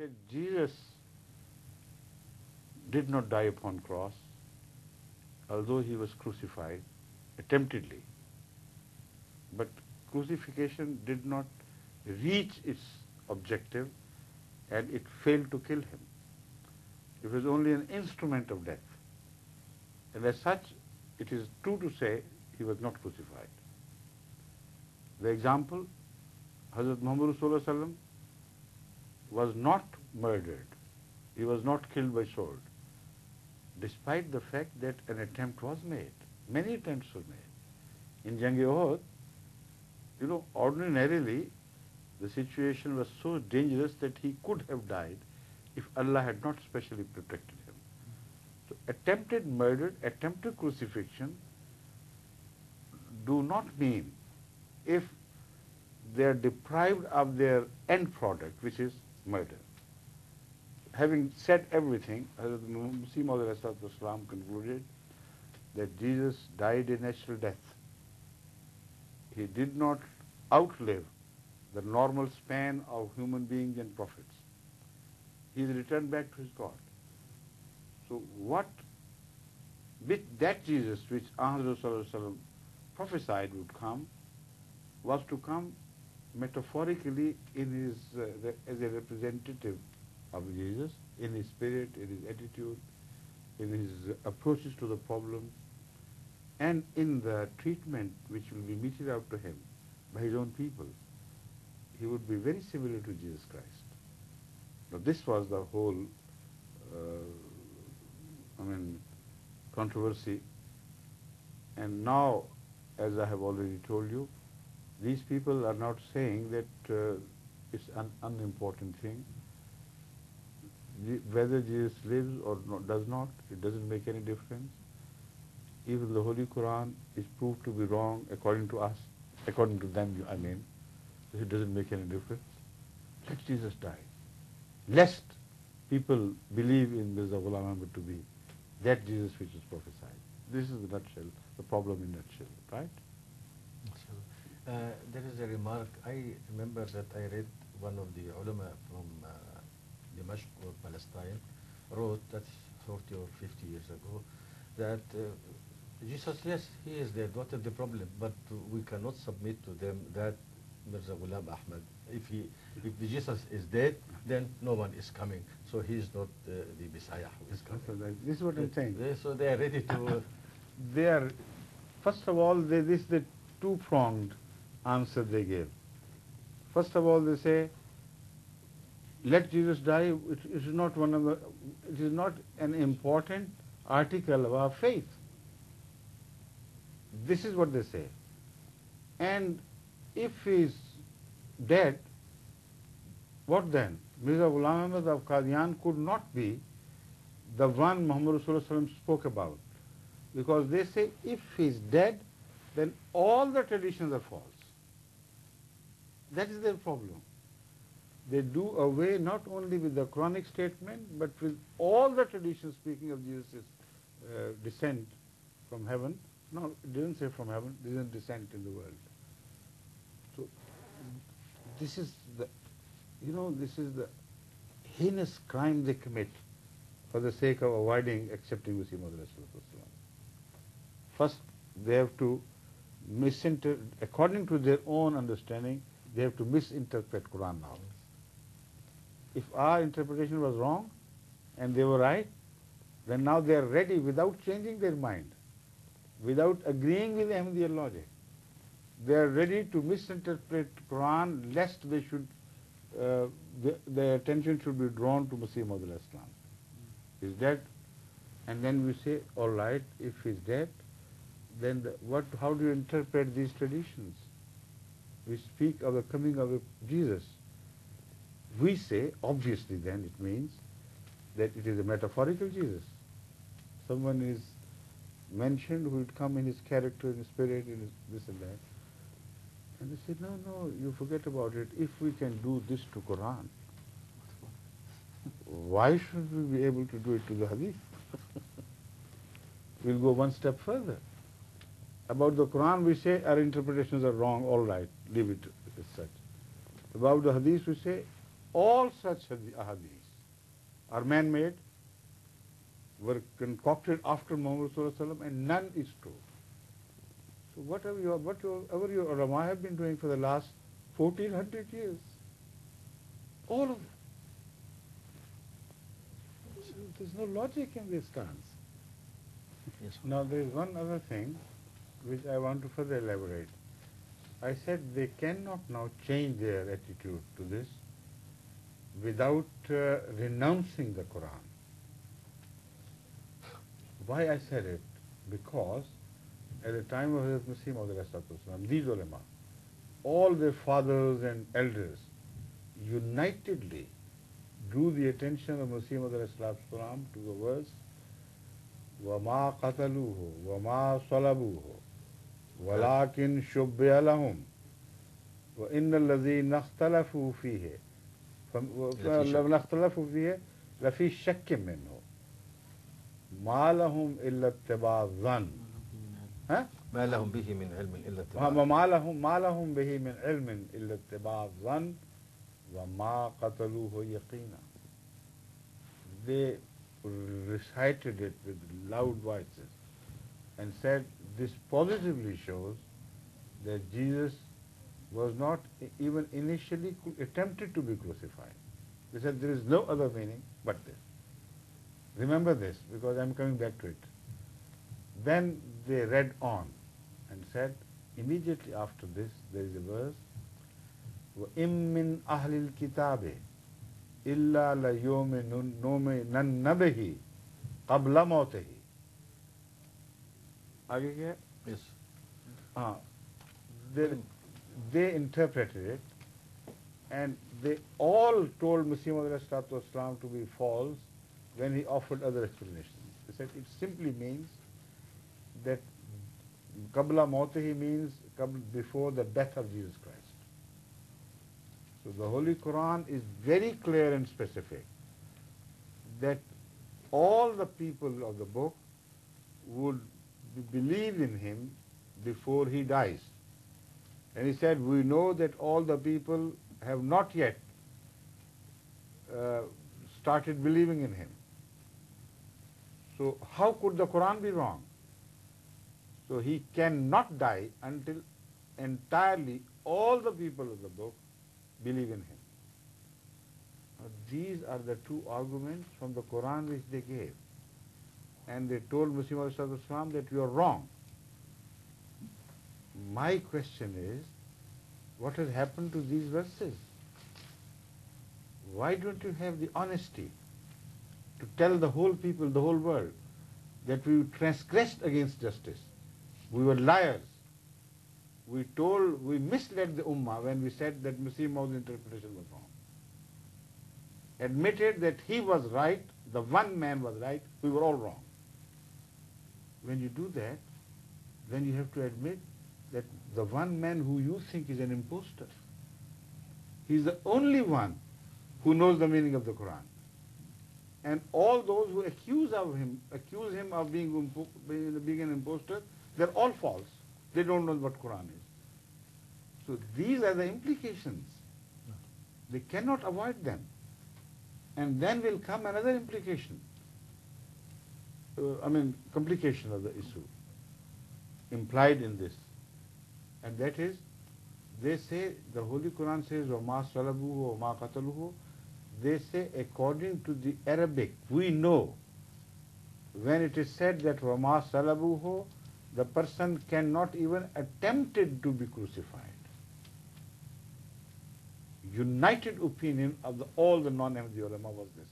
said Jesus did not die upon cross, although he was crucified attemptedly. But crucifixion did not reach its objective and it failed to kill him. It was only an instrument of death. And as such, it is true to say he was not crucified. The example, Hadhrat Muhammad ﷺ was not murdered. He was not killed by sword, despite the fact that an attempt was made. Many attempts were made. In Jang-e-Uhud, ordinarily, the situation was so dangerous that he could have died if Allah had not specially protected him. So attempted murder, attempted crucifixion do not mean, if they are deprived of their end product, which is murder. Having said everything, Hadhrat Masih IV concluded that Jesus died a natural death. He did not outlive the normal span of human beings and prophets. He is returned back to his God. So with that Jesus which Ahmad prophesied would come, was to come metaphorically in his as a representative of Jesus, in his spirit, in his attitude, in his approaches to the problem, and in the treatment which will be meted out to him by his own people. He would be very similar to Jesus Christ. Now this was the whole controversy. And now, as I have already told you, these people are not saying that it's an unimportant thing. Whether Jesus lives or does not, it doesn't make any difference. Even the Holy Quran is proved to be wrong according to us, according to them, I mean. So it doesn't make any difference. Let Jesus die, lest people believe in Mirza Ghulam Ahmad to be that Jesus which is prophesied. This is the nutshell, the problem in nutshell, right? There is a remark. I remember that I read one of the ulama from Damascus or Palestine wrote, that's 40 or 50 years ago, that Jesus, yes, he is dead. What is the problem? But we cannot submit to them that Mirza Ghulam Ahmad, if the Jesus is dead, then no one is coming. So he is not the Messiah who is coming. This is what I'm saying. So they are ready to... They are, first of all, this is the two-pronged answer they gave. First of all, they say, let Jesus die. It is not it is not an important article of our faith. This is what they say. And if he is dead, what then? Mirza Ghulam Ahmad of Qadian could not be the one Muhammad Rasulullah spoke about. Because they say if he is dead, then all the traditions are false. That is their problem. They do away not only with the Quranic statement, but with all the traditions speaking of Jesus' descent from heaven. No, it didn't say from heaven, it isn't descent in the world. So this is the, this is the heinous crime they commit for the sake of avoiding accepting Masih Maud. First, they have to according to their own understanding, they have to misinterpret Quran now. If our interpretation was wrong and they were right, then now they are ready, without changing their mind, without agreeing with Ahmadiyya logic, they are ready to misinterpret Quran lest they should, their attention should be drawn to Masih Maud Islam. He's dead, and then we say, all right, if he's dead, then how do you interpret these traditions? We speak of the coming of Jesus. We say, obviously then it means that it is a metaphorical Jesus. Someone is mentioned who would come in his character, in his spirit, in his this and that. And they say, no, you forget about it. If we can do this to Quran, why should we be able to do it to the Hadith? We'll go one step further. About the Quran we say our interpretations are wrong, all right, leave it as such. About the Hadith we say all such ahadith are man-made, were concocted after Muhammad Sallallahu Alaihi Wasallam, and none is true. So whatever your ulama have been doing for the last 1400 years, all of them. So there's no logic in this stance. Yes. Now there is one other thing which I want to further elaborate. I said they cannot now change their attitude to this without renouncing the Quran. Why I said it? Because at the time of Hadhrat Masih IV, these ulama, all their fathers and elders unitedly drew the attention of Masih IV to the verse وَمَا قَتَلُوهُ وَمَا صَلَبُوهُ وَلَكِنْ شُبِّهَ لَهُمْ وَإِنَّ الَّذِينَ اخْتَلَفُوا فِيهِ لَفِي شَكٍّ مِّنْهُ مَا لَهُمْ إِلَّا اتِّبَاعَ الظَّنِّ ما لهم به من علم إلا اتباع ما لهم به من علم إلا اتباع الظن وما قتلوه يقينا. They recited it with loud voices and said this positively shows that Jesus was not even initially attempted to be crucified. They said there is no other meaning but this. Remember this, because I'm coming back to it. Then they read on and said, immediately after this, there is a verse, وَإِن مِّنْ أَهْلِ الْكِتَابِ إِلَّا لَيُؤْمِنُنَّ بِهِ قَبْلَ مَوْتِهِ. आगे क्या? Yes. They interpreted it, and they all told Masih Maud to be false when he offered other explanations. They said it simply means that Qabla Mawtihi means before the death of Jesus Christ. So the Holy Quran is very clear and specific that all the people of the book would believe in him before he dies. And he said, we know that all the people have not yet started believing in him. So how could the Quran be wrong? So he cannot die until entirely all the people of the book believe in him. Now, these are the two arguments from the Quran which they gave. And they told Masih Maud that you are wrong. My question is, what has happened to these verses? Why don't you have the honesty to tell the whole people, the whole world, that we transgressed against justice? We were liars. We misled the Ummah when we said that Masih Maud's interpretation was wrong. Admitted that he was right, the one man was right, we were all wrong. When you do that, then you have to admit that the one man who you think is an impostor, he's the only one who knows the meaning of the Quran. And all those who accuse him of being an impostor, they're all false. They don't know what Quran is. So these are the implications. They cannot avoid them. And then will come another implication. Complication of the issue implied in this. And that is, they say, the Holy Quran says, وَمَا صَلَبُوهُ وَمَا قَتَلُوهُ. They say, according to the Arabic, we know, when it is said that وَمَا صَلَبُوهُ, the person cannot even attempted to be crucified. United opinion of all the non-Ahmadi ulama was this.